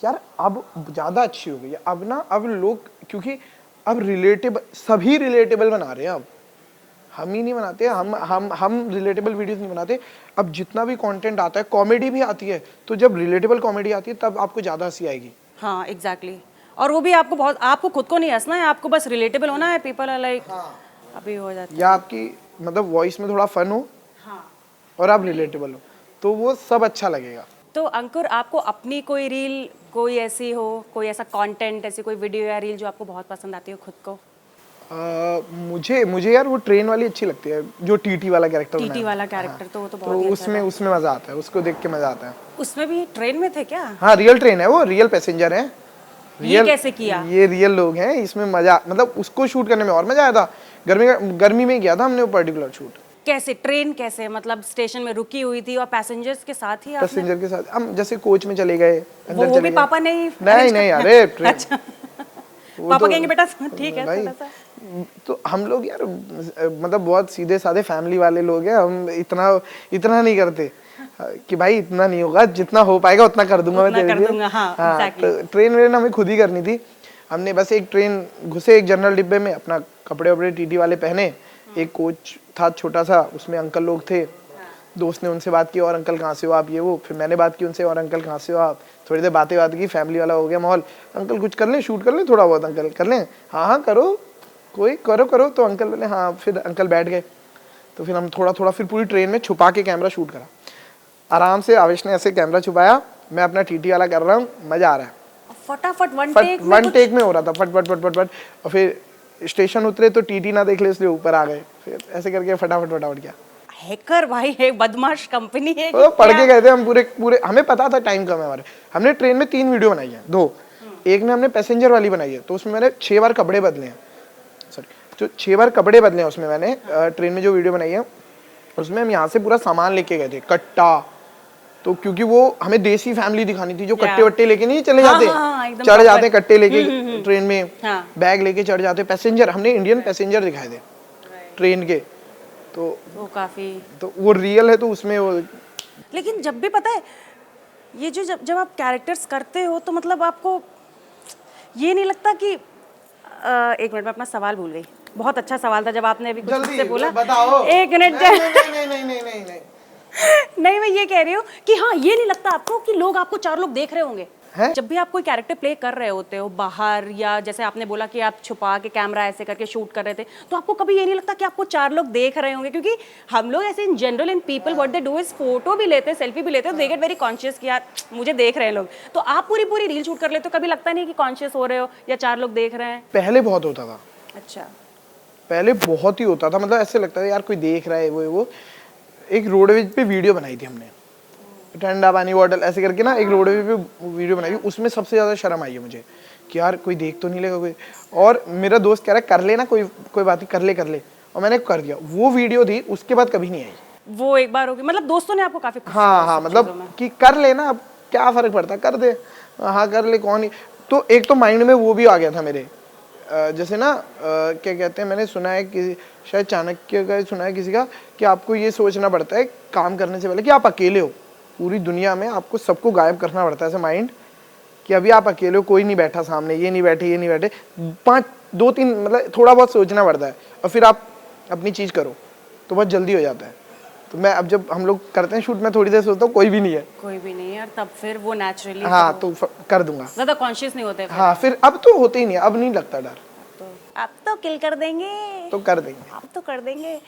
यार अब ज़्यादा अच्छी हो गई है, अब ना, अब लोग, क्योंकि अब रिलेटेबल, सभी रिलेटेबल बना रहे हैं। अब हम ही नहीं बनाते, हम रिलेटेबल वीडियोस नहीं बनाते। अब जितना भी कंटेंट आता है, कॉमेडी भी आती है, तो जब रिलेटेबल कॉमेडी आती है तब आपको ज़्यादा हंसी आएगी। हाँ एग्जैक्टली, और वो भी आपको बहुत, आपको खुद को नहीं हंसना है, आपको बस रिलेटेबल होना है, पीपल आर लाइक, अभी हो जाता है। या आपकी मतलब वॉइस में थोड़ा फन हो, हाँ, और आप रिलेटेबल हो, तो वो सब अच्छा लगेगा। तो अंकुर, आपको अपनी कोई रील, कोई ऐसी हो, कोई ऐसा कंटेंट, ऐसी कोई वीडियो या रील जो आपको बहुत पसंद आती हो खुद को? मुझे यार वो ट्रेन वाली अच्छी लगती है, जो टीटी वाला कैरेक्टर बनाया है। टीटी वाला कैरेक्टर, तो वो तो तो बहुत ही अच्छा उसमें मजा आता है, उसको देख के मजा आता है। उसमें भी ट्रेन में थे क्या? हाँ, रियल ट्रेन है वो, रियल पैसेंजर है। ये कैसे किया? ये रियल लोग हैं, इसमें मजा, मतलब उसको शूट करने में और मजा आया था। गर्मी में किया था हमने वो पर्टिकुलर शूट। कैसे ट्रेन, कैसे मतलब स्टेशन में रुकी हुई थी और पैसेंजर्स के साथ ही आपने? पैसेंजर के साथ हम जैसे कोच में चले गए, अंदर वो चले भी गए। पापा नहीं? नहीं अरे ट्रेन। अच्छा, पापा कहेंगे बेटा ठीक है थोड़ा सा। तो हम लोग यार मतलब बहुत सीधे साधे फैमिली वाले लोग हैं, हम इतना नहीं करते कि भाई इतना नहीं होगा, जितना हो पाएगा उतना कर दूंगा मैं तेरे लिए। हाँ, तो ट्रेन वेन हमें खुद ही करनी थी। हमने बस एक ट्रेन घुसे, एक जनरल डिब्बे में, अपना कपड़े वपड़े टीटी वाले पहने, एक कोच था छोटा सा, उसमें अंकल लोग थे, दोस्त ने उनसे बात की, और अंकल कहाँ से हो आप, ये वो, फिर मैंने बात की उनसे, और अंकल कहाँ से हो आप, थोड़ी देर बात की, फैमिली वाला हो गया माहौल। अंकल कुछ कर लें, शूट कर लें थोड़ा बहुत, अंकल कर लें, हाँ करो, कोई करो, तो अंकल बोले हाँ, फिर अंकल बैठ गए। तो फिर हम थोड़ा फिर पूरी ट्रेन में छुपा के कैमरा शूट करा। आराम से आवेश ने ऐसे कैमरा छुपाया, मैं अपना टीटी वाला कर रहा हूँ, मजा आ रहा है। फटाफट वन टेक में हो रहा था, फट फट फट फट फट। और फिर स्टेशन उतरे तो टीटी ना देख ले इसलिए ऊपर आ गए, फिर ऐसे करके फटाफट फटाफट किया। हैकर भाई है, बदमाश कंपनी है तो पढ़ के गए थे हम पूरे पूरे, हमें पता था टाइम कम है हमारे। हमने ट्रेन में 3 वीडियो बनाई है, 2, एक में हमने पैसेंजर वाली बनाई है, तो उसमें मैंने 6 बार कपड़े बदले हैं, सॉरी जो 6 बार कपड़े बदले हैं उसमें मैंने ट्रेन में जो वीडियो बनाई है उसमें हम यहाँ से पूरा सामान लेके गए थे, कट्टा, तो क्योंकि वो हमें देसी फैमिली दिखानी थी जो कट्टे वट्टे लेके नहीं चले जाते, एकदम चढ़ जाते कट्टे लेके ट्रेन में, हाँ। बैग लेके चढ़ जाते पैसेंजर, हमने इंडियन पैसेंजर दिखाए थे ट्रेन के, तो वो काफी, तो वो रियल है, तो उसमें वो लेकिन जब भी पता है ये जो जब आप कैरेक्टर्स करते हो तो मतलब आपको ये नहीं लगता कि एक मिनट में अपना सवाल भूल गई, बहुत अच्छा सवाल था जब आपने अभी कुछ मुझसे बोला, बताओ। एक मिनट नहीं नहीं मैं ये कह रही हूँ कि हाँ ये नहीं लगता आपको कि लोग आपको 4 लोग देख रहे होंगे हैं? जब भी आप कोई कैरेक्टर प्ले कर रहे होते हो बाहर, या जैसे आपने बोला कि आप छुपा के कैमरा ऐसे करके शूट कर रहे थे, तो आपको कभी ये नहीं लगता कि आपको 4 लोग देख रहे होंगे? क्योंकि हम लोग ऐसे in general in people what they do is photo भी लेते हैं, सेल्फी भी लेते हैं, दे गेट वेरी कॉन्शियस कि यार मुझे देख रहे हैं लोग, तो आप पूरी पूरी रील शूट कर लेते हो, कभी लगता नहीं कि कॉन्शियस हो रहे हो या 4 लोग देख रहे हैं? पहले बहुत होता था, अच्छा, पहले बहुत ही होता था, मतलब ऐसे लगता था यार कोई देख रहा है वो। एक रोडवेज पे वीडियो बनाई थी हमने, ठंडा पानी बॉटल ऐसे करके ना, एक रोडवेज पे वीडियो बनाई थी, उसमें सबसे ज्यादा शर्म आई है मुझे कि यार कोई देख तो नहीं लेगा कोई, और मेरा दोस्त कह रहा है कर लेना, कोई बात नहीं कर ले, और मैंने कर दिया। वो वीडियो थी, उसके बाद कभी नहीं आई वो एक बार होगी, मतलब दोस्तों ने आपको काफी हाँ मतलब कि कर लेना, अब क्या फर्क पड़ता, कर दे, हाँ कर ले, कौन ही। तो एक तो माइंड में वो भी आ गया था मेरे, जैसे ना क्या कहते हैं, मैंने सुना है कि शायद चाणक्य का सुना है किसी का, कि आपको ये सोचना पड़ता है काम करने से पहले कि आप अकेले हो पूरी दुनिया में, आपको सबको गायब करना पड़ता है ऐसे माइंड, कि अभी आप अकेले हो, कोई नहीं बैठा सामने, ये नहीं बैठे 2-3 मतलब थोड़ा बहुत सोचना पड़ता है, और फिर आप अपनी चीज़ करो तो बहुत जल्दी हो जाता है। तो मैं अब जब हम लोग करते हैं शूट, मैं थोड़ी देर सोचता हूँ कोई भी नहीं है, और तब फिर वो नेचुरली हाँ तो कर दूंगा, ज्यादा कॉन्शियस नहीं होते हाँ फिर अब तो होते ही नहीं, अब नहीं लगता डर, तो अब तो किल कर देंगे, तो कर देंगे। अब तो कर देंगे।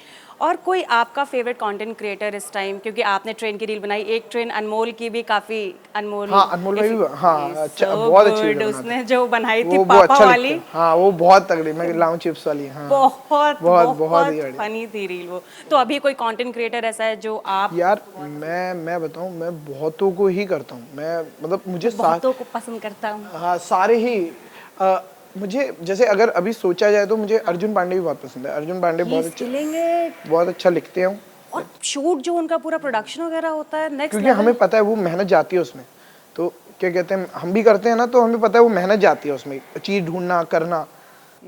और कोई आपका फेवरेट कंटेंट क्रिएटर इस टाइम, क्योंकि आपने ट्रेन की रील बनाई, एक ट्रेन अनमोल की भी काफी, अनमोल हाँ अनमोल भाई भी, हाँ अच्छा, बहुत अच्छी वीडियो उसने जो बनाई थी वो पापा अच्छा वाली, हाँ वो बहुत तगड़ी, मैं लाऊं चिप्स वाली, हाँ बहुत ही बढ़िया। फनी थी रील वो। तो अभी कोई कंटेंट क्रिएटर ऐसा है जो आप? यार मैं बताऊं, मैं बहुतों को ही करता हूँ, मैं मतलब मुझे बहुतों को पसंद करता हूँ, हाँ सारे ही मुझे, जैसे अगर अभी सोचा जाए तो मुझे अर्जुन पांडे भी बहुत पसंद है। अर्जुन पांडे बहुत अच्छा लिखते हैं, और शूट जो उनका पूरा प्रोडक्शन वगैरह होता है नेक्स्ट, क्योंकि हमें पता है वो मेहनत जाती है उसमें, तो क्या कहते हैं हम भी करते हैं ना, तो हमें पता है वो मेहनत जाती है उसमें, चीज ढूंढना करना।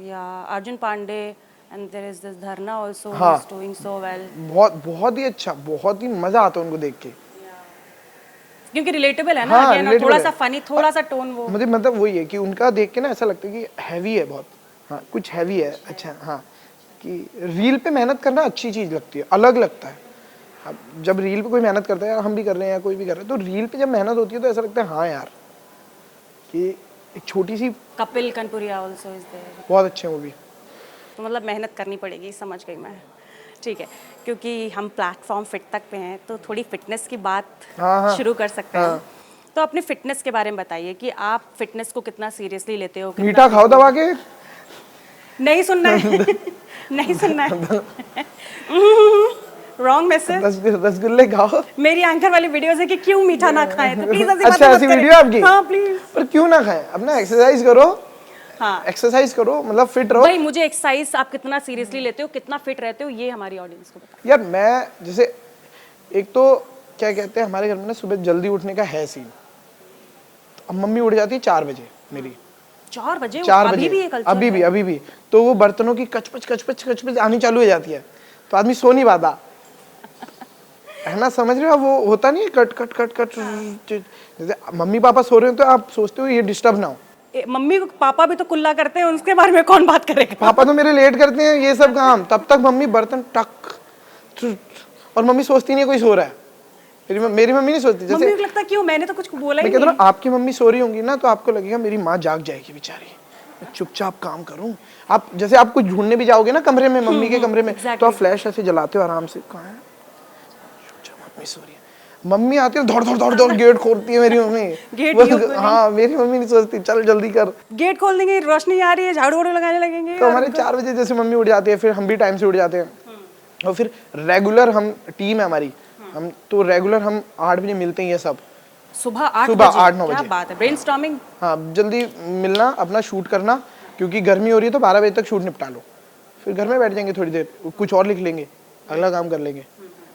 या Arjun Pandey and there is this Dharna also is doing so well, बहुत ही अच्छा, बहुत ही मजा आता है उनको देख के, क्योंकि रिलेटेबल है ना, हाँ, again, और थोड़ा सा फनी, थोड़ा सा टोन, वो मुझे मतलब वही है कि उनका देख के ना ऐसा लगता है कि हैवी है बहुत, हाँ कुछ हैवी है, अच्छा हाँ, कि रील पे मेहनत करना अच्छी चीज लगती है, अलग लगता है। अब जब रील पे कोई मेहनत करता है, यार हम भी कर रहे हैं या कोई भी कर रहा है, तो रील पे जब मेहनत होती है तो ऐसा लगता है हाँ यार कि एक छोटी सी, कपिल कनपुरिया आल्सो इज देयर, बहुत अच्छे मूवी, तो मतलब मेहनत करनी पड़ेगी, समझ गई मैं, ठीक है। क्योंकि हम प्लेटफॉर्म फिट तक पे हैं तो थोड़ी फिटनेस की बात शुरू कर सकते हैं। तो अपने फिटनेस के बारे में बताइए कि आप फिटनेस को कितना सीरियसली लेते हो? मीठा खाओ दबा के, नहीं सुनना है नहीं सुनना है रॉन्ग मैसेज। रसगुल्ले खाओ, मेरी एंकर वाली वीडियोस है कि क्यों मीठा ना खाएं, तो प्लीज अच्छा ऐसी वीडियो आपकी, हाँ प्लीज, पर क्यों ना खाएं, अपना एक्सरसाइज करो, हाँ एक्सरसाइज करो, मतलब फिट रहो। भाई मुझे एक्सरसाइज आप कितना सीरियसली लेते हो, कितना फिट रहते हो, ये हमारी ऑडियंस को बताओ। यार मैं जैसे, एक तो क्या कहते हैं हमारे घर में ना सुबह जल्दी उठने का है सीन, अब मम्मी उठ जाती है 4 बजे मेरी, 4 बजे? 4 बजे अभी भी ये कल्चर अभी भी तो वो बर्तनों की कचपच आनी चालू हो जाती है, तो आदमी सो नहीं पाता है ना, समझ रहे हो? वो होता नहीं है कट कट कट कट, जैसे मम्मी पापा सो रहे हो तो आप सोचते हो ये डिस्टर्ब ना हो, मम्मी पापा भी तो कुल्ला करते हैं, उसके बारे में कौन बात करेगा? पापा तो मेरे लेट करते हैं ये सब काम, तब तक मम्मी बर्तन टक, और मम्मी सोचती नहीं है कोई सो रहा है, मेरी मम्मी नहीं सोचती। जैसे मम्मी को लगता है क्यों, मैंने तो कुछ बोला ही मैं कहता नहीं। हूँ आपकी मम्मी सो रही होंगी ना, तो आपको लगेगा मेरी माँ जाग जाएगी बेचारी, मैं चुपचाप काम करूँ। आप जैसे आप कुछ ढूंढने भी जाओगे ना कमरे में, मम्मी के कमरे में, तो आप फ्लैश ऐसे जलाते हो आराम से, कहाँ है, मम्मी सो रही है। मम्मी आती है दौड़ दौड़ दौड़ दौड़ गेट खोलती है मेरी मम्मी। गेट हाँ, मेरी मम्मी नहीं सोचती चल जल्दी कर। गेट खोल देंगे, रोशनी आ रही है, झाड़ू वाड़ू लगाने लगेंगे। तो हमारे 4 बजे जैसे मम्मी उठ जाती है, फिर हम भी टाइम से उठ जाते हैं। और फिर रेगुलर हम टीम है हमारी, हम तो रेगुलर हम 8 बजे मिलते हैं ये सब। सुबह 8 सुबह बजे? 8-9 क्या बजे। बात है, ब्रेनस्टॉर्मिंग। हाँ, जल्दी मिलना, अपना शूट करना, क्योंकि गर्मी हो रही है तो 12 बजे तक शूट निपटा लो, फिर घर में बैठ जाएंगे थोड़ी देर, कुछ और लिख लेंगे, अगला काम कर लेंगे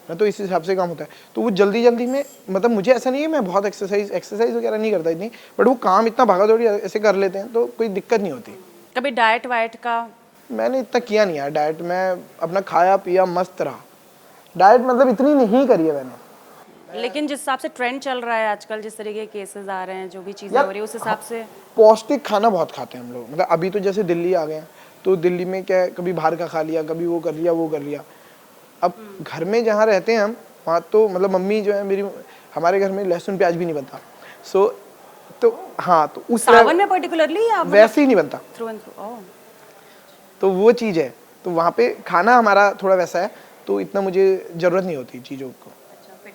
ना। तो इस हिसाब से काम होता है। तो वो जल्दी जल्दी में, मतलब मुझे ऐसा नहीं है मैं बहुत एक्सरसाइज वगैरह नहीं करता इतनी, बट वो काम इतना भागा दौड़ी ऐसे कर लेते हैं तो कोई दिक्कत नहीं होती। कभी डाइट वाइट का? मैंने इतना किया नहीं यार डाइट, मैं अपना खाया पिया मस्त रहा। डाइट मतलब इतनी नहीं करी है मैंने। लेकिन जिस हिसाब से ट्रेंड चल रहा है आजकल, जिस तरीके के केसेस आ रहे हैं, जो भी चीजें यार, हो रही है उस हिसाब से पौष्टिक खाना बहुत खाते हैं हम लोग। मतलब अभी तो जैसे दिल्ली आ गए हैं, तो दिल्ली में क्या है, कभी बाहर का खा लिया, कभी वो कर लिया वो कर लिया। अब घर में जहाँ रहते हैं हम, वहाँ तो मतलब मम्मी जो है मेरी, हमारे घर में लहसुन प्याज भी नहीं बनता। सो तो हाँ, तो उस सावन में पर्टिकुलरली या वैसे ही नहीं बनता, थ्रू एंड थ्रू? ओह, तो वो चीज़ है। तो वहाँ पे खाना हमारा थोड़ा वैसा है, तो इतना मुझे ज़रूरत नहीं होती चीज़ों को।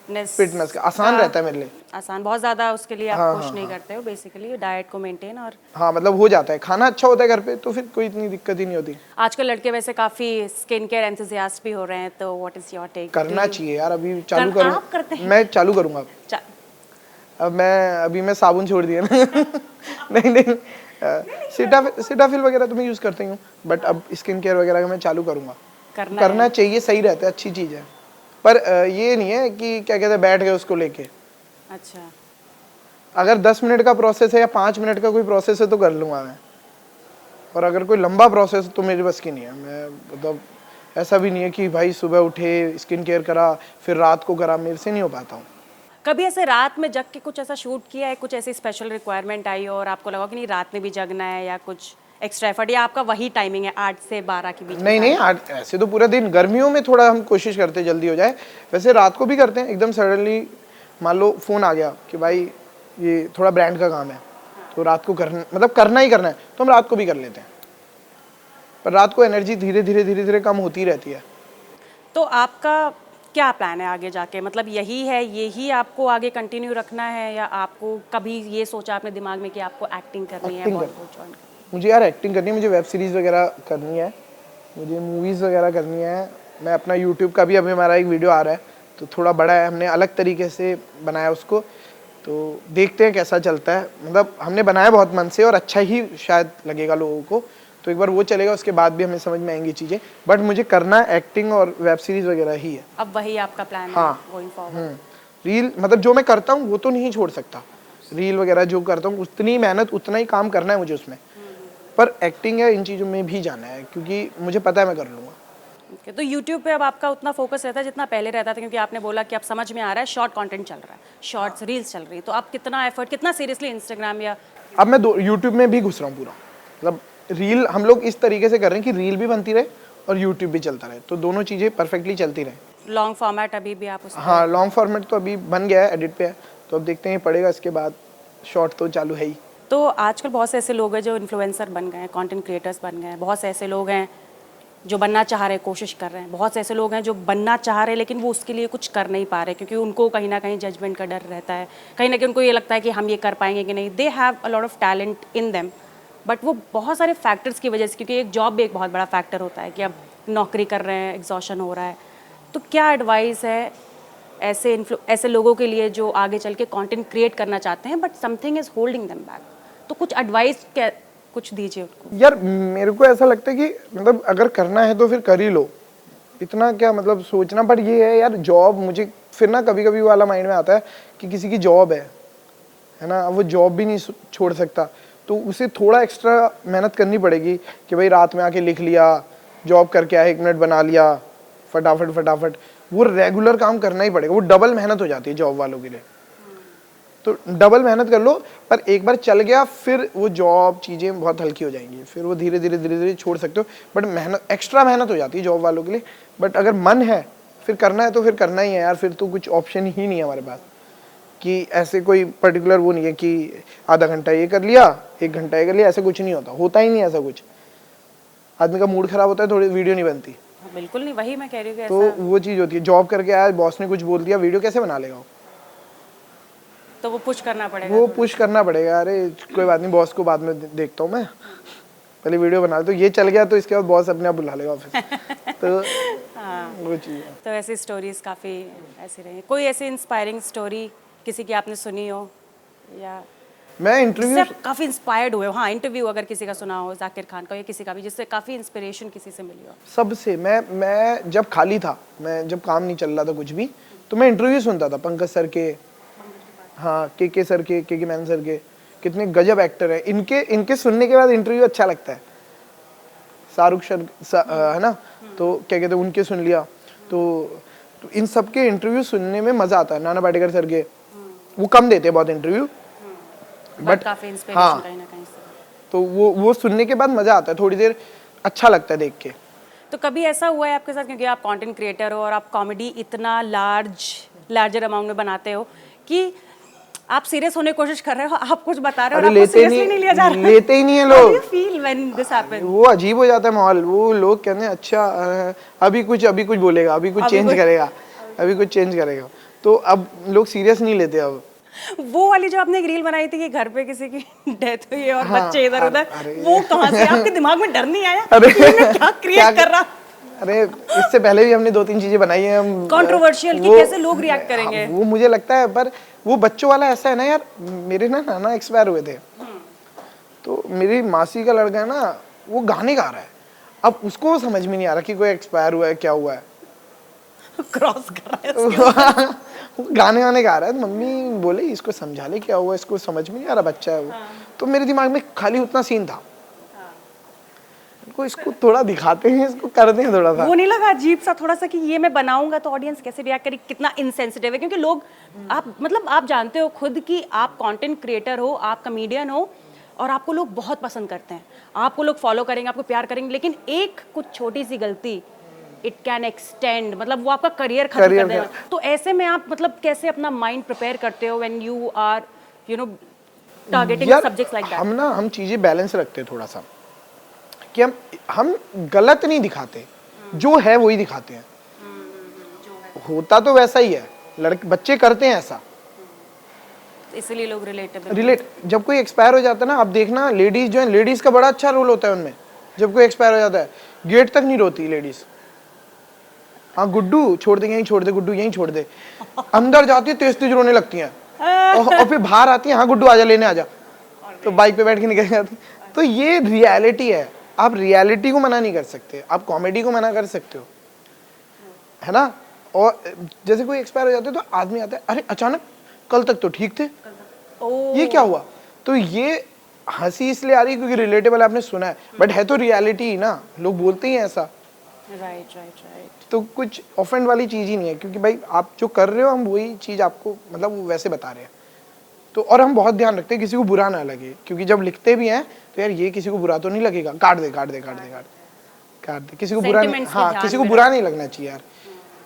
फिटनेस का आसान रहता है मेरे लिए। आसान, बहुत ज्यादा उसके लिए आप हाँ, पुश हाँ, नहीं करते हो बेसिकली, डाइट को मेंटेन। और हाँ, मतलब हो जाता है, खाना अच्छा होता है घर पे, तो फिर कोई इतनी दिक्कत ही नहीं होती। आजकल लड़के वैसे काफी स्किन केयर एंथुसियास्ट भी हो रहे हैं, तो व्हाट इज योर टेक? करना चाहिए यार, अभी चालू आप करते करूँ हैं? मैं, चालू करूँगा अब मैं साबुन छोड़ दिया ना। नहीं नहीं, सिटाफिल वगैरह तो मैं यूज़ करती हूँ, बट अब स्किन केयर वगैरह का मैं चालू करूँगा। करना चाहिए, सही रहता है, अच्छी चीज़ है। पर ये नहीं है कि क्या कहते हैं बैठ गए उसको लेके। अच्छा, अगर 10 मिनट का प्रोसेस है या 5 मिनट का कोई प्रोसेस है तो कर लूँगा मैं, और अगर कोई लंबा प्रोसेस है तो मेरे बस की नहीं है। मैं मतलब ऐसा भी नहीं है कि भाई सुबह उठे स्किन केयर करा फिर रात को करा, मेरे से नहीं हो पाता हूँ। कभी ऐसे रात में जग के कुछ ऐसा शूट किया है, कुछ ऐसी स्पेशल रिक्वायरमेंट आई हो और आपको लगा कि नहीं रात में भी जगना है, या कुछ एक्स्ट्रा एफर्ट, या आपका वही टाइमिंग है 8 से 12 के बीच में? नहीं नहीं, ऐसे तो पूरा दिन, गर्मियों में थोड़ा हम कोशिश करते हैं जल्दी हो जाए, वैसे रात को भी करते हैं। एकदम सडनली मान लो फ़ोन आ गया कि भाई ये थोड़ा ब्रांड का काम है, तो रात को करना, मतलब करना ही करना है, तो हम रात को भी कर लेते हैं। पर रात को एनर्जी धीरे धीरे कम होती रहती है। तो आपका क्या प्लान है आगे जाके? मतलब यही है, यही आपको आगे कंटिन्यू रखना है, या आपको कभी ये सोचा आपने दिमाग में कि आपको एक्टिंग करनी है, बॉलीवुड ज्वाइन? मुझे यार एक्टिंग करनी है, मुझे वेब सीरीज़ वगैरह करनी है, मुझे मूवीज़ वगैरह करनी है। मैं अपना यूट्यूब का भी अभी हमारा एक वीडियो आ रहा है, तो थोड़ा बड़ा है, हमने अलग तरीके से बनाया उसको, तो देखते हैं कैसा चलता है। मतलब हमने बनाया बहुत मन से और अच्छा ही शायद लगेगा लोगों को, तो एक बार वो चलेगा, उसके बाद भी हमें समझ में आएंगी चीज़ें। बट मुझे करना एक्टिंग और वेब सीरीज़ वगैरह ही है। अब वही आपका प्लान हाँ। है गोइंग फॉरवर्ड? रील मतलब जो मैं करता हूँ वो तो नहीं छोड़ सकता, रील वगैरह जो करता हूँ उतनी मेहनत उतना ही काम करना है मुझे उसमें, पर एक्टिंग है, इन चीज़ों में भी जाना है, क्योंकि मुझे पता है मैं कर लूँगा। Okay, तो YouTube पे अब आपका उतना फोकस रहता है जितना पहले रहता था, क्योंकि आपने बोला कि अब समझ में आ रहा है शॉर्ट कंटेंट चल रहा है, शॉर्ट्स रील्स चल रही है, तो आप कितना एफर्ट, कितना सीरियसली इंस्टाग्राम या? अब मैं यूट्यूब में भी घुस रहा हूँ पूरा, मतलब रील हम लोग इस तरीके से कर रहे हैं कि रील भी बनती रहे और यूट्यूब भी चलता रहे, तो दोनों चीज़ें परफेक्टली चलती रहे। लॉन्ग फॉर्मेट अभी भी आप उसमें? हाँ, लॉन्ग फॉर्मेट तो अभी बन गया है, एडिट पे है, तो अब देखते हैं पड़ेगा, इसके बाद शॉर्ट तो चालू है ही। तो आजकल बहुत से ऐसे लोग हैं जो इन्फ्लुएंसर बन गए हैं, कंटेंट क्रिएटर्स बन गए हैं, बहुत से ऐसे लोग हैं जो बनना चाह रहे हैं, कोशिश कर रहे हैं, बहुत से ऐसे लोग हैं जो बनना चाह रहे हैं लेकिन वो उसके लिए कुछ कर नहीं पा रहे, क्योंकि उनको कहीं ना कहीं जजमेंट का डर रहता है, कहीं ना कहीं उनको ये लगता है कि हम ये कर पाएंगे कि नहीं। They have a lot of talent in them, but वो बहुत सारे फैक्टर्स की वजह से, क्योंकि एक जॉब भी एक बहुत बड़ा फैक्टर होता है कि अब नौकरी कर रहे हैं, एग्जॉशन हो रहा है, तो क्या एडवाइस है ऐसे लोगों के लिए जो आगे चल के कंटेंट क्रिएट करना चाहते हैं but something is holding them back? तो कुछ एडवाइस कुछ दीजिए उनको। यार मेरे को ऐसा लगता है कि मतलब अगर करना है तो फिर कर ही लो, इतना क्या मतलब सोचना। पर ये है यार, जॉब मुझे फिर ना कभी कभी वाला माइंड में आता है कि किसी की जॉब है ना, वो जॉब भी नहीं छोड़ सकता, तो उसे थोड़ा एक्स्ट्रा मेहनत करनी पड़ेगी कि भाई रात में आके लिख लिया, जॉब करके आया 1 मिनट बना लिया, फटाफट वो रेगुलर काम करना ही पड़ेगा, वो डबल मेहनत हो जाती है जॉब वालों के लिए। तो डबल मेहनत कर लो, पर एक बार चल गया फिर वो जॉब चीज़ें बहुत हल्की हो जाएंगी, फिर वो धीरे धीरे छोड़ सकते हो। बट मेहनत, एक्स्ट्रा मेहनत हो जाती है जॉब वालों के लिए। बट अगर मन है फिर करना है तो फिर करना ही है यार, फिर तो कुछ ऑप्शन ही नहीं है हमारे पास कि ऐसे कोई पर्टिकुलर वो नहीं है कि आधा घंटा ये कर लिया, 1 घंटा ये कर लिया, ऐसे कुछ नहीं होता ही नहीं ऐसा कुछ। आदमी का मूड खराब होता है, थोड़ी वीडियो नहीं बनती। बिल्कुल नहीं, वही मैं कह रही हूँ। तो वो चीज़ होती है, जॉब करके आया, बॉस ने कुछ बोल दिया, वीडियो कैसे बना लेगा वो? तो वो पुश करना पड़ेगा। वो पुश करना पड़ेगा, अरे कोई बात नहीं, बॉस को बाद में देखता हूँ मैं, पहले वीडियो बना तो ये चल गया तो इसके बाद बॉस अपने आप बुला लेगा ऑफिस। तो वो चीज़ है। तो ऐसी स्टोरीज काफ़ी ऐसी रही। कोई ऐसी इंस्पायरिंग स्टोरी किसी की आपने सुनी हो, या मैं इंटरव्यू जिससे आप काफ़ी इंस्पायर्ड हुए हो? हाँ, इंटरव्यू अगर किसी का सुना हो, जाकिर खान का या किसी का भी, जिससे काफ़ी इंस्पिरेशन किसी से मिली हो। सबसे, मैं जब खाली था, मैं जब काम नहीं चल रहा था कुछ भी, तो मैं इंटरव्यू सुनता था पंकज सर के, हाँ के सर के मैन सर के, कितने गजब एक्टर है इनके। इनके सुनने के बाद इंटरव्यू अच्छा लगता है। शाहरुख है ना, तो क्या कहते हैं, उनके सुन लिया तो इन सब के इंटरव्यू सुनने में मजा आता है। नाना पाटेकर सर के, वो कम देते हैं बहुत इंटरव्यू, बट काफ़ी इंस्पिरेशन हाँ, कहीं ना कहीं से। तो वो सुनने के बाद मजा आता है, थोड़ी देर अच्छा लगता है देख के। तो कभी ऐसा हुआ है आपके साथ, क्योंकि आप कंटेंट क्रिएटर हो और आप कॉमेडी इतना लार्जर अमाउंट में बनाते हो कि आप सीरियस होने की कोशिश कर रहे हो, आप कुछ बता रहे हो और आपको सीरियसली नहीं लिया जा रहा। लेते ही नहीं है लोग। Feel when this happens? वो अजीब हो जाता है माहौल। वो लोग कहते हैं अच्छा अभी कुछ बोलेगा, अभी कुछ चेंज करेगा, अभी कुछ चेंज करेगा, तो अब लोग सीरियस नहीं लेते अब। वो वाली जो आपने एक रील बनाई थी कि घर पे किसी की डेथ हुई है और हाँ, बच्चे इधर उधर, वो कहाँ से आपके दिमाग में डर नहीं आया? अरे कि मैं क्या क्रिएट कर रहा? अरे इससे पहले भी हमने 2-3 चीजें बनाई हैं हम, कंट्रोवर्शियल कि कैसे लोग रिएक्ट करेंगे। वो मुझे लगता है, पर वो बच्चों वाला ऐसा है ना यार, मेरे ना नाना एक्सपायर हुए थे, तो मेरी मासी का लड़का है ना, वो गाने गा रहा है, अब उसको समझ में नहीं आ रहा कि कोई एक्सपायर हुआ है, क्या हुआ है। क्रॉस कर रहा है वो गाने गा रहा है, मम्मी बोले इसको समझा ले क्या हुआ, इसको समझ में नहीं आ रहा, बच्चा है वो। तो मेरे दिमाग में खाली उतना सीन था, इसको थोड़ा दिखाते हैं, इसको करते हैं थोड़ा सा। वो नहीं लगा अजीब सा थोड़ा सा कि ये मैं बनाऊंगा तो ऑडियंस कैसे रिएक्ट करेगी, कितना इनसेंसिटिव है? क्योंकि लोग, आप मतलब आप जानते हो खुद कि आप कंटेंट क्रिएटर हो, आप कॉमेडियन हो, और आपको लोग बहुत पसंद करते हैं, आपको लोग फॉलो करेंगे, आपको प्यार करेंगे, लेकिन एक कुछ छोटी सी गलती, इट कैन एक्सटेंड, मतलब वो आपका करियर खत्म कर देगा। तो ऐसे में आप मतलब कैसे अपना माइंड प्रिपेयर करते हो when you are targeting subjects like that? हम चीजें बैलेंस रखते हैं थोड़ा सा, कि हम गलत नहीं दिखाते, जो है वही दिखाते हैं। होता तो वैसा ही है, लड़के बच्चे करते हैं ऐसा, इसलिए लोग रिलेट। जब कोई एक्सपायर हो जाता है ना, आप देखना लेडीज जो है, लेडीज का बड़ा अच्छा रोल होता है उनमें। जब कोई एक्सपायर हो जाता है, गेट तक नहीं रोती लेडीज, हाँ गुड्डू छोड़ दे, यहीं छोड़ दे, गुड्डू यहीं छोड़ दे। अंदर जाती है, तेज तेज रोने लगती हैं, और फिर बाहर आती है, हाँ गुड्डू आजा, लेने आजा, तो बाइक पे बैठ के निकल जाती। तो ये रियलिटी है, आप रियलिटी को मना नहीं कर सकते, आप कॉमेडी को मना कर सकते हो, है ना। और जैसे कोई एक्सपायर हो जाते हैं तो आदमी आता है, अरे अचानक कल तक तो ठीक थे, ये क्या हुआ? तो ये हंसी इसलिए आ रही है क्योंकि रिलेटेबल आपने सुना है, बट है तो रियलिटी ही ना, लोग बोलते ही हैं ऐसा। राइट। तो कुछ ऑफेंड वाली चीज ही नहीं है, क्योंकि भाई आप जो कर रहे हो, हम वही चीज आपको मतलब वो वैसे बता रहे हैं। तो और हम बहुत ध्यान रखते हैं किसी को बुरा ना लगे, क्योंकि जब लिखते भी हैं तो यार ये किसी को बुरा तो नहीं लगेगा, काट दे, किसी को बुरा नहीं, हाँ किसी को बुरा नहीं लगना चाहिए यार,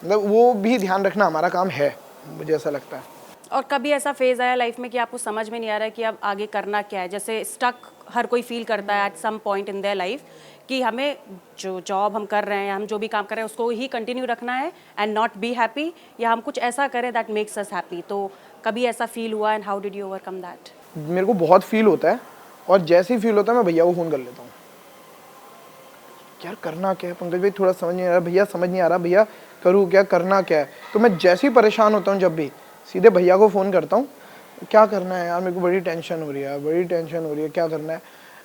मतलब वो भी ध्यान रखना हमारा काम है, मुझे ऐसा लगता है। और कभी ऐसा फेज आया लाइफ में कि आपको समझ में नहीं आ रहा है कि अब आगे करना क्या है? जैसे स्टक हर कोई फील करता है at some point in their life कि हमें जो जॉब हम कर रहे हैं, हम जो भी काम कर रहे हैं उसको ही कंटिन्यू रखना है एंड नॉट बी हैप्पी, या हम कुछ ऐसा करें दैट मेक्स अस हैप्पी। तो कभी ऐसा फील हुआ and how did you overcome that? मेरे को बहुत फील होता है, और जैसे ही फील होता है मैं भैया को फ़ोन कर लेता हूँ, यार करना क्या है पंकज भाई, थोड़ा समझ नहीं आ रहा भैया, समझ नहीं आ रहा भैया, करूँ क्या, करना क्या है। तो मैं जैसे ही परेशान होता हूँ, जब भी सीधे भैया को फ़ोन करता हूँ, क्या करना है यार, मेरे को बड़ी टेंशन हो रही है, क्या करना है।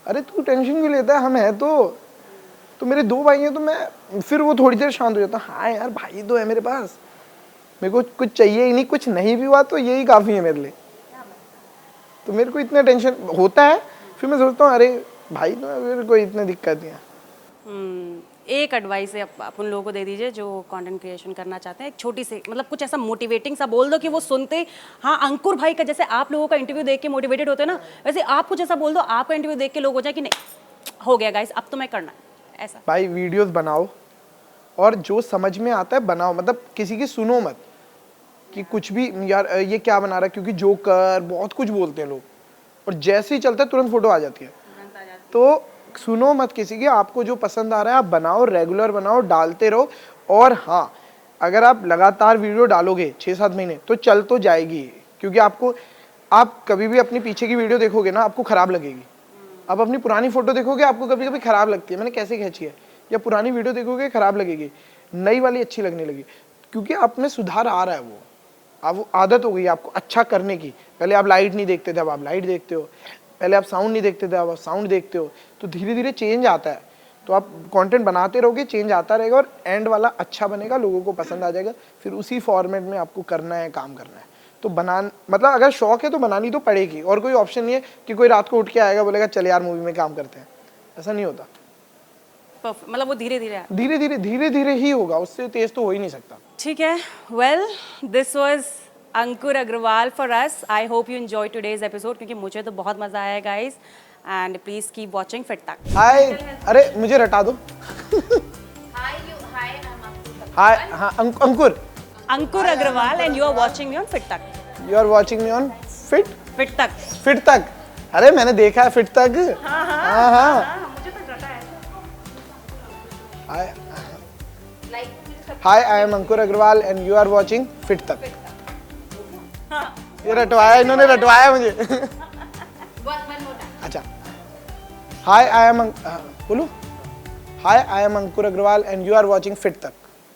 अरे तू टेंशन क्यों लेता है, हम है तो मेरे 2 भाई हैं, तो मैं फिर वो थोड़ी देर शांत हो जाता, हाँ यार भाई तो है मेरे पास, मेरे को कुछ चाहिए ही नहीं, कुछ नहीं भी हुआ तो यही काफ़ी है मेरे लिए। तो मेरे को इतना टेंशन होता है, फिर मैं सोचता हूँ अरे भाई तो है, मेरे को इतनी दिक्कत नहीं है। एक एडवाइस है आप उन लोगों को दे दीजिए जो कंटेंट क्रिएशन करना चाहते हैं, एक छोटी सी, मतलब कुछ ऐसा मोटिवेटिंग सा बोल दो कि वो सुनते, हाँ अंकुर भाई का, जैसे आप लोगों का इंटरव्यू देख के मोटिवेटेड होते हैं ना, वैसे आप कुछ ऐसा बोल दो, आपका इंटरव्यू देख के लोग हो जाए कि नहीं हो गया गाइस, अब तो मैं करना है ऐसा। भाई वीडियोस बनाओ, और जो समझ में आता है बनाओ, मतलब किसी की सुनो मत कि कुछ भी यार ये क्या बना रहा है, क्योंकि जोकर बहुत कुछ बोलते हैं लोग, और जैसे ही चलता है तुरंत फोटो आ जाती है। तो सुनो मत किसी की, आपको जो पसंद आ रहा है आप बनाओ, रेगुलर बनाओ, डालते रहो। और हाँ, अगर आप लगातार वीडियो डालोगे 6-7 महीने तो चल तो जाएगी, क्योंकि आपको आप कभी भी अपनी पीछे की वीडियो देखोगे ना आपको खराब लगेगी, आप अपनी पुरानी फोटो देखोगे आपको कभी कभी खराब लगती है, मैंने कैसे खींची है, या पुरानी वीडियो देखोगे खराब लगेगी, नई वाली अच्छी लगने लगी, क्योंकि आप में सुधार आ रहा है। वो अब वो आदत हो गई आपको अच्छा करने की। पहले आप लाइट नहीं देखते थे, अब आप लाइट देखते हो, पहले आप साउंड नहीं देखते थे, अब आप साउंड देखते हो, तो धीरे धीरे चेंज आता है। तो आप कंटेंट बनाते रहोगे, चेंज आता रहेगा और एंड वाला अच्छा बनेगा, लोगों को पसंद आ जाएगा, फिर उसी फॉर्मेट में आपको करना है, काम करना है। तो मतलब अगर शौक है तो बनानी तो पड़ेगी, और कोई ऑप्शन नहीं है कि कोई रात को उठ के आएगा बोलेगा चल यार मूवी में काम करते हैं, ऐसा नहीं होता। मतलब वो धीरे धीरे धीरे धीरे ही होगा, उससे तेज तो हो ही नहीं सकता। ठीक है। Well, this was Ankur Agarwal for us. I hope you enjoy today's episode, क्योंकि मुझे तो बहुत मजा आया guys, and please keep watching Fit Tak. Hi, अरे मुझे रटा दो। हाय, हाँ Ankur Agarwal and you are watching me on Fit Tak. You are watching me on Fit Fit Tak. अरे मैंने देखा है फिट तक। हाँ मुझे तो रटा है। Hi, I am Ankur Agarwal and you are watching Fit Tak. ये रटवाया, इन्होंने रटवाया मुझे। अच्छा, हाय आई एम बोलू, hi I am Ankur Agarwal and you are watching Fit तक।